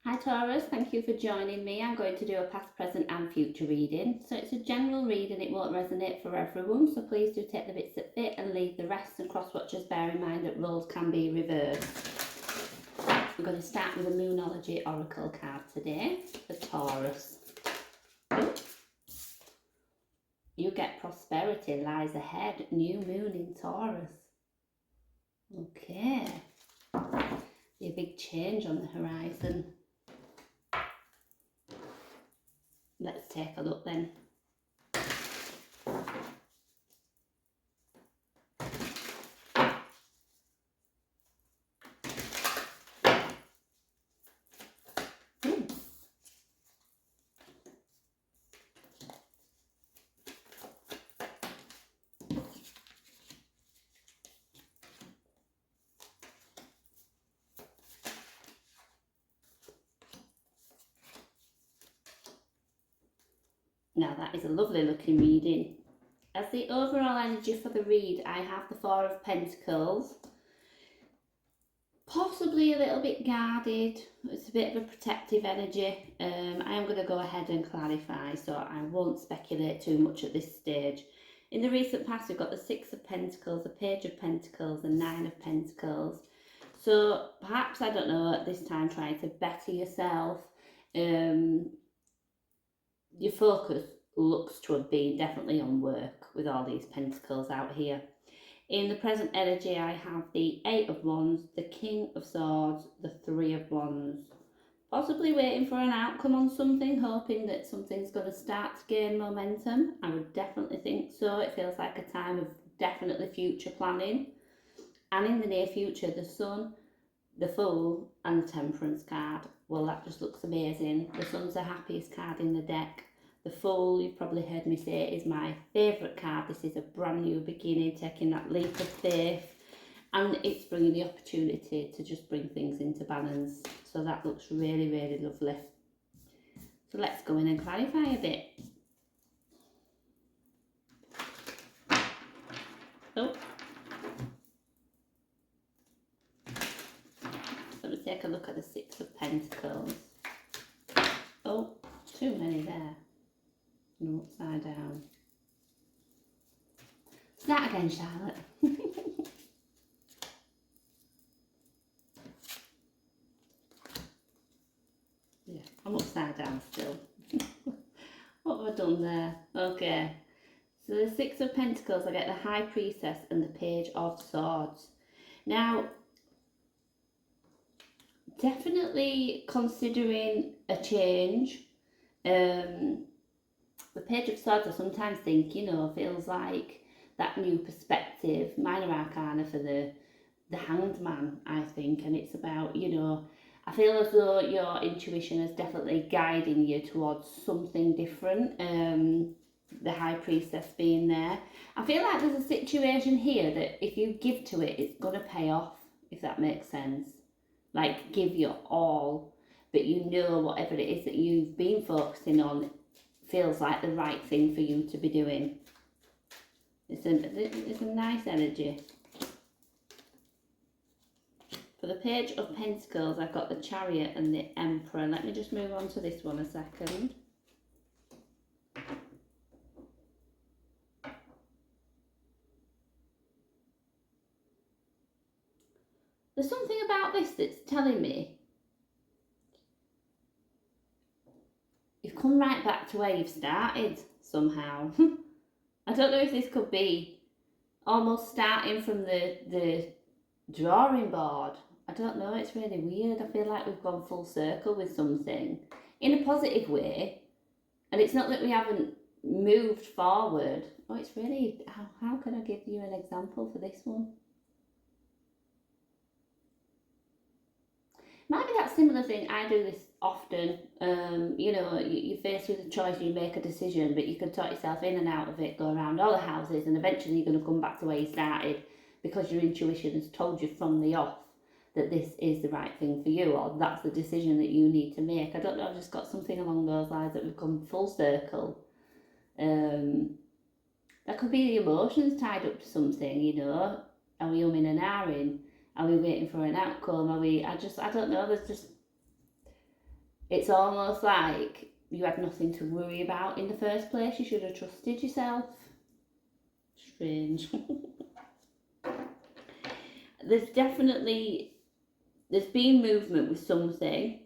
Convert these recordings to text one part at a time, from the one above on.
Hi Taurus, thank you for joining me. I'm going to do a past, present and future reading. So it's a general reading, it won't resonate for everyone, so please do take the bits that fit and leave the rest, and cross watchers bear in mind that roles can be reversed. I'm going to start with a Moonology Oracle card today for Taurus. You get prosperity lies ahead, new moon in Taurus. Okay, be a big change on the horizon. Let's take a look then. Now that is a lovely looking reading. As the overall energy for the read, I have the Four of Pentacles. Possibly a little bit guarded. It's a bit of a protective energy. I am going to go ahead and clarify, so I won't speculate too much at this stage. In the recent past, we've got the Six of Pentacles, the Page of Pentacles, and Nine of Pentacles. So perhaps, I don't know, at this time trying to better yourself. Your focus looks to have been definitely on work with all these pentacles out here. In the present energy, I have the Eight of Wands, the King of Swords, the Three of Wands. Possibly waiting for an outcome on something, hoping that something's going to start to gain momentum. I would definitely think so. It feels like a time of definitely future planning. And in the near future, the Sun, the Fool and the Temperance card. Well, that just looks amazing. The Sun's the happiest card in the deck. The Fool, you've probably heard me say, is my favourite card. This is a brand new beginning, taking that leap of faith, and it's bringing the opportunity to just bring things into balance. So that looks really, really lovely. So let's go in and clarify a bit. Oh. Let me take a look at the Six of Pentacles. Oh, too many there. No, upside down. Start again, Charlotte. Yeah, I'm upside down still. What have I done there? Okay. So the Six of Pentacles, I get the High Priestess and the Page of Swords. Now, definitely considering a change. The Page of Swords, I sometimes think, feels like that new perspective. Minor Arcana for the Hanged Man, I think, and it's about, I feel as though your intuition is definitely guiding you towards something different. The High Priestess being there. I feel like there's a situation here that if you give to it, it's going to pay off, if that makes sense. Like, give your all, but whatever it is that you've been focusing on feels like the right thing for you to be doing. It's a nice energy. For the Page of Pentacles, I've got the Chariot and the Emperor. Let me just move on to this one a second. There's something about this that's telling me you've come right back to where you've started somehow. I don't know if this could be almost starting from the drawing board. I don't know, it's really weird. I feel like we've gone full circle with something in a positive way, and it's not that we haven't moved forward. Oh, it's really, how can I give you an example for this one? Might be that similar thing. I do this often. You're faced with a choice, you make a decision, but you can talk yourself in and out of it, go around all the houses, and eventually you're going to come back to where you started because your intuition has told you from the off that this is the right thing for you, or that's the decision that you need to make. I don't know, I've just got something along those lines that we've come full circle. That could be the emotions tied up to something, Are we umming and ahhing? Are we waiting for an outcome? I don't know, there's just It's almost like you had nothing to worry about in the first place. You should have trusted yourself. Strange. There's been movement with something.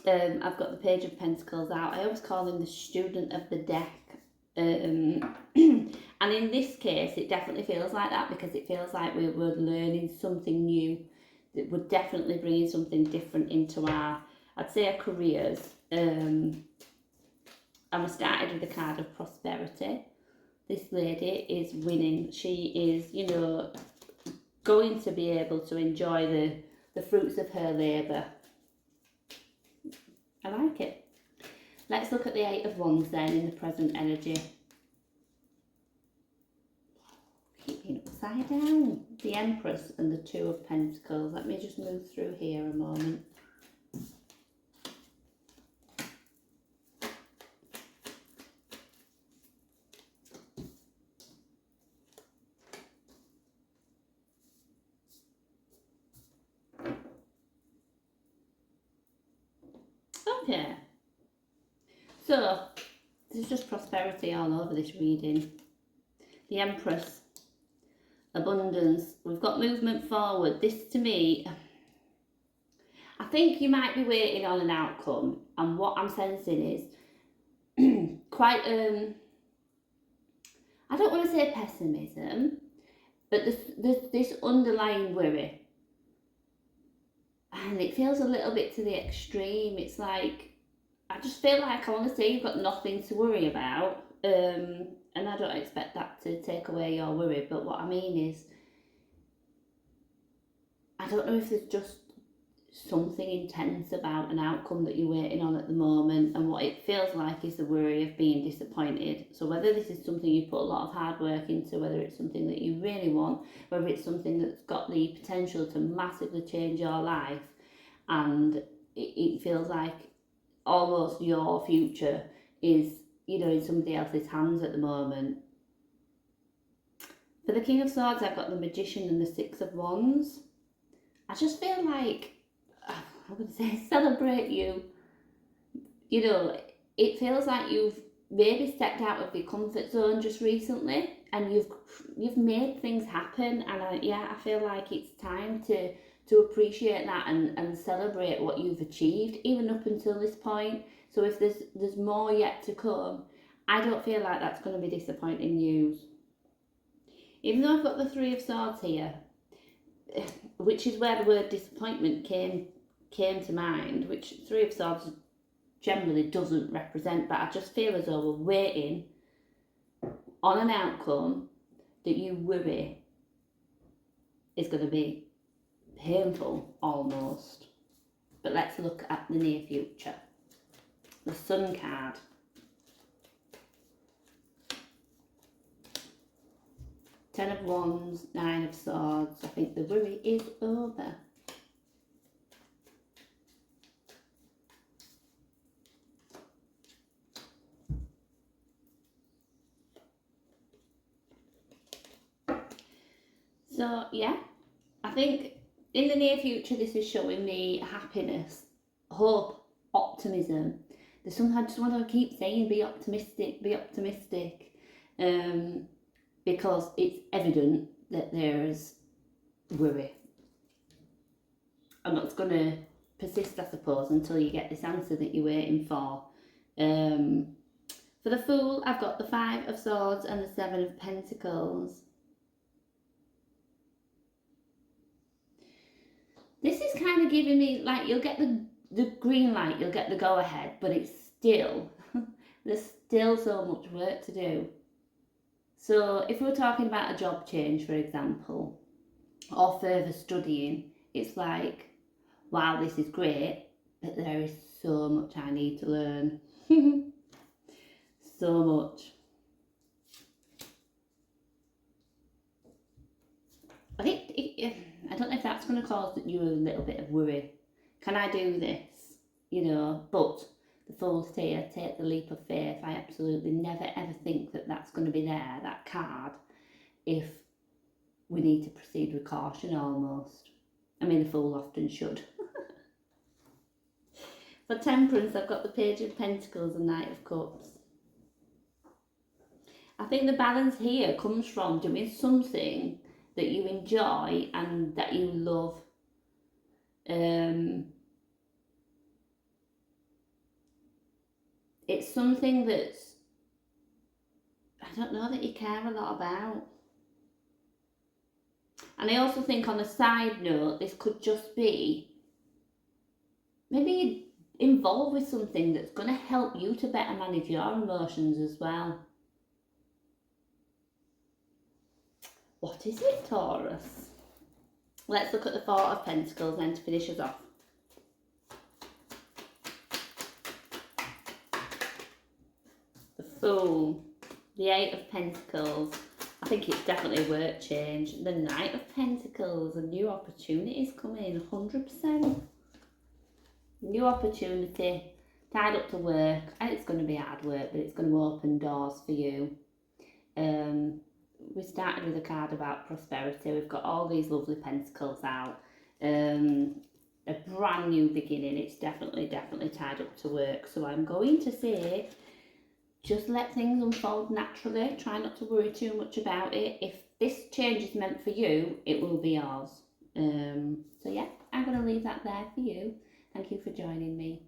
I've got the Page of Pentacles out. I always call him the student of the deck. And in this case, it definitely feels like that, because it feels like we're learning something new. That we're definitely bringing something different into our, I'd say, our careers. And we started with the card of prosperity. This lady is winning. She is, you know, going to be able to enjoy the fruits of her labour. I like it. Let's look at the Eight of Wands then in the present energy. Keeping upside down. The Empress and the Two of Pentacles. Let me just move through here a moment. Okay. So, there's just prosperity all over this reading. The Empress, abundance. We've got movement forward. This, to me, I think you might be waiting on an outcome, and what I'm sensing is quite, I don't want to say pessimism, but there's this underlying worry. And it feels a little bit to the extreme. It's like, I just feel like I want to say you've got nothing to worry about. And I don't expect that to take away your worry. But what I mean is, I don't know if there's just something intense about an outcome that you're waiting on at the moment. And what it feels like is the worry of being disappointed. So whether this is something you put a lot of hard work into, whether it's something that you really want, whether it's something that's got the potential to massively change your life, and it feels like almost your future is, you know, in somebody else's hands at the moment. For the King of Swords, I've got the Magician and the Six of Wands. I just feel like, I would say, celebrate you. You know, it feels like you've maybe stepped out of your comfort zone just recently, and you've made things happen. And I feel like it's time to appreciate that and celebrate what you've achieved, even up until this point. So if there's more yet to come, I don't feel like that's going to be disappointing news. Even though I've got the Three of Swords here, which is where the word disappointment came to mind, which Three of Swords generally doesn't represent, but I just feel as though we're waiting on an outcome that you worry is going to be painful almost. But let's look at the near future. The Sun card. Ten of Wands, Nine of Swords. I think the worry is over. So yeah, I think in the near future this is showing me happiness, hope, optimism. There's something I just want to keep saying, be optimistic, because it's evident that there is worry. And that's going to persist, I suppose, until you get this answer that you're waiting for. For the Fool, I've got the Five of Swords and the Seven of Pentacles. This is kind of giving me, like, you'll get the green light, you'll get the go ahead, but it's still, there's still so much work to do. So if we're talking about a job change, for example, or further studying, it's like, wow, this is great, but there is so much I need to learn. So much. I think, I don't know if that's going to cause you a little bit of worry. Can I do this? You know, but the Fool's here, take the leap of faith. I absolutely never ever think that that's going to be there, that card, if we need to proceed with caution almost. I mean, the Fool often should. For Temperance, I've got the Page of Pentacles and Knight of Cups. I think the balance here comes from doing something that you enjoy and that you love. It's something that's, I don't know, that you care a lot about. And I also think on a side note, this could just be maybe involved with something that's going to help you to better manage your emotions as well. What is it, Taurus? Let's look at the Four of Pentacles then to finish us off. The Fool, the Eight of Pentacles. I think it's definitely a work change. The Knight of Pentacles, a new opportunities coming, 100%. New opportunity, tied up to work, and it's going to be hard work, but it's going to open doors for you. We started with a card about prosperity. We've got all these lovely pentacles out. A brand new beginning. It's definitely tied up to work. So I'm going to say, just let things unfold naturally. Try not to worry too much about it. If this change is meant for you, it will be yours. So yeah, I'm going to leave that there for you. Thank you for joining me.